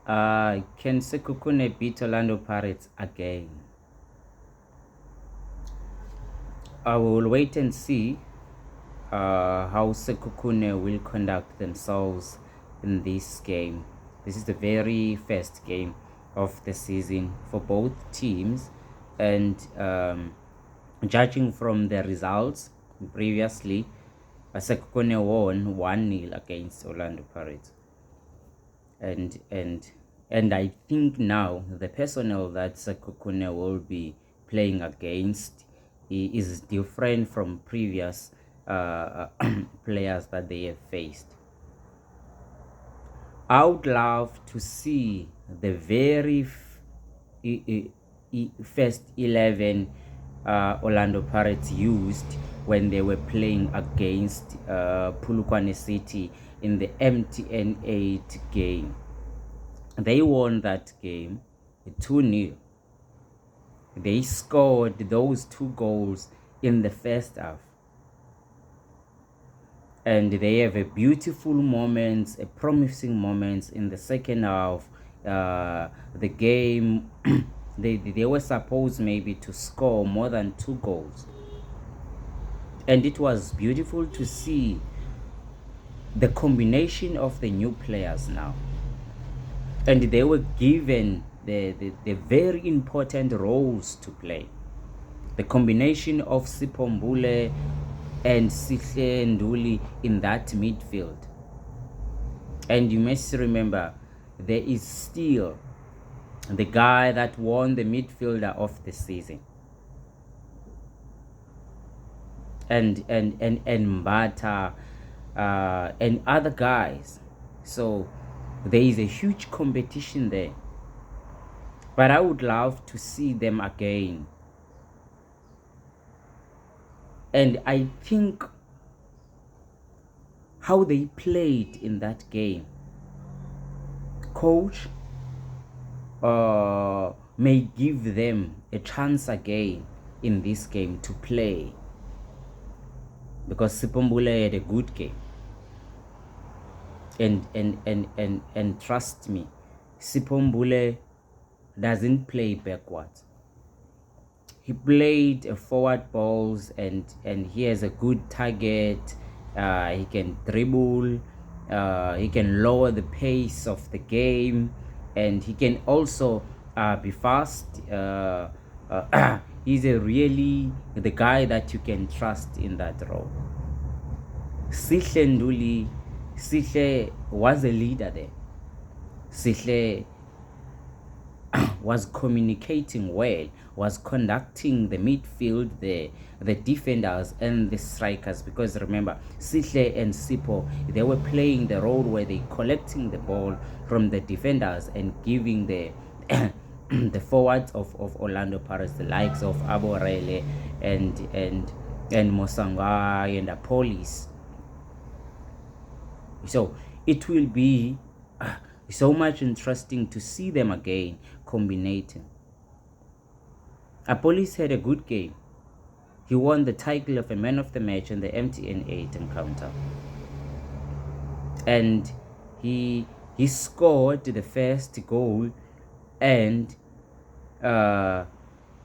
Can Sekhukhune beat Orlando Pirates again? I will wait and see how Sekhukhune will conduct themselves in this game. This is the very first game of the season for both teams, and judging from the results previously, Sekhukhune won 1-0 against Orlando Pirates, and and and I think now the personnel that Sekhukhune will be playing against is different from previous players that they have faced. I would love to see the very first 11 Orlando Pirates used when they were playing against Polokwane City in the MTN 8 game. They won that game 2-0. They scored those 2 goals in the first half. And they have a beautiful moments, a promising moments in the second half. The game, they were supposed maybe to score more than 2 goals. And it was beautiful to see the combination of the new players now. And they were given the very important roles to play. The combination of Sipho Mbule and Sihle Nduli in that midfield. And you must remember, there is still the guy that won the midfielder of the season. And Mbata and other guys. So there is a huge competition there. But I would love to see them again. And I think how they played in that game, coach may give them a chance again in this game to play, because Sipho Mbule had a good game. And trust me, Sipho Mbule doesn't play backwards. He played forward balls, and he has a good target. He can dribble, he can lower the pace of the game, and he can also be fast. He's really the guy that you can trust in that role. Sihle Nduli, Sihle was a leader there. Sihle was communicating well, was conducting the midfield, the defenders and the strikers, because remember, Sihle and Sipho, they were playing the role where they collecting the ball from the defenders and giving the the forwards of Orlando Pirates, the likes of Aborele and Mosanga and Apolis. So it will be so much interesting to see them again combinating. Apolis had a good game. He won the title of a man of the match in the MTN 8 encounter. And he scored the first goal, and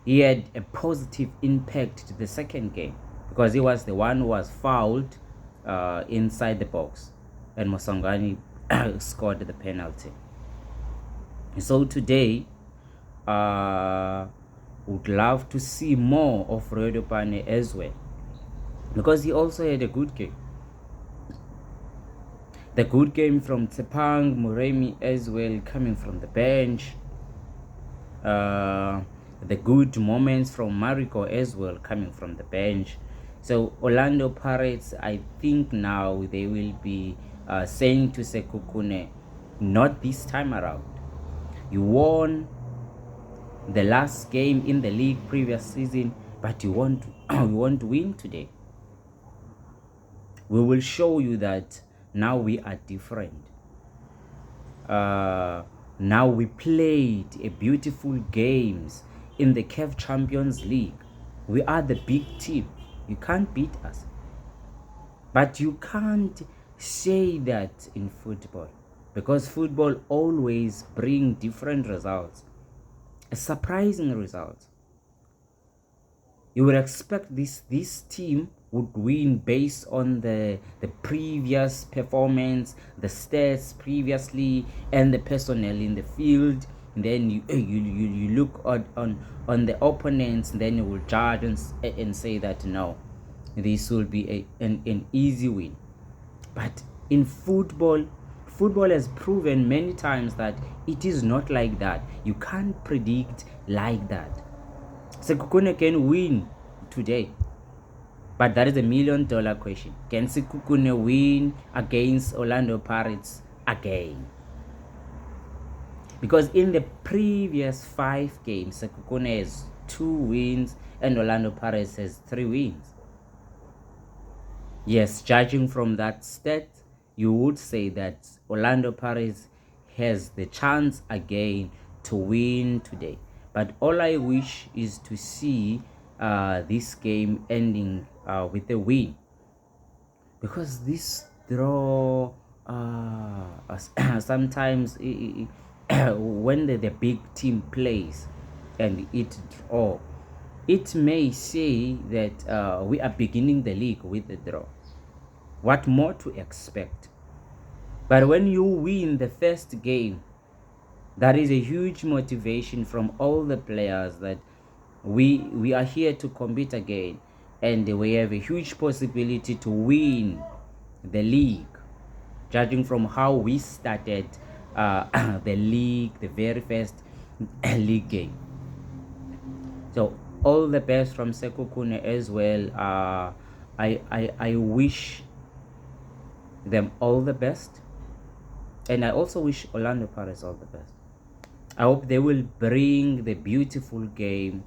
he had a positive impact to the second game, because he was the one who was fouled inside the box, and Mosangani scored the penalty. So today, would love to see more of Redopane as well, because he also had a good game. The good game from Tsepang Muremi as well, coming from the bench. The good moments from Mariko as well, coming from the bench. So Orlando Pirates, I think now they will be saying to Sekhukhune, not this time around. You won the last game in the league previous season, but you want to win today. We will show you that now we are different. Now we played a beautiful games in the CAF Champions League. We are the big team. You can't beat us. But you can't say that in football. because football always bring different results, surprising results. You would expect this team would win based on the previous performance, the stats previously, and the personnel in the field. And then you look on the opponents, and then you will judge and say that no, this will be an easy win. But in football has proven many times that it is not like that. You can't predict like that. Sekhukhune can win today, but that is $1 million question. Can Sekhukhune win against Orlando Pirates again? Because in the previous 5 games, Sekhukhune has 2 wins and Orlando Pirates has 3 wins. Yes, judging from that stat, you would say that Orlando Pirates has the chance again to win today. But all I wish is to see this game ending with a win, because this draw sometimes when the big team plays and it draw, it may say that we are beginning the league with a draw. What more to expect? But when you win the first game, that is a huge motivation from all the players that we are here to compete again, and we have a huge possibility to win the league, judging from how we started the league, the very first league game. So all the best from Sekhukhune as well. I wish them all the best, and I also wish Orlando Pirates all the best. I hope they will bring the beautiful game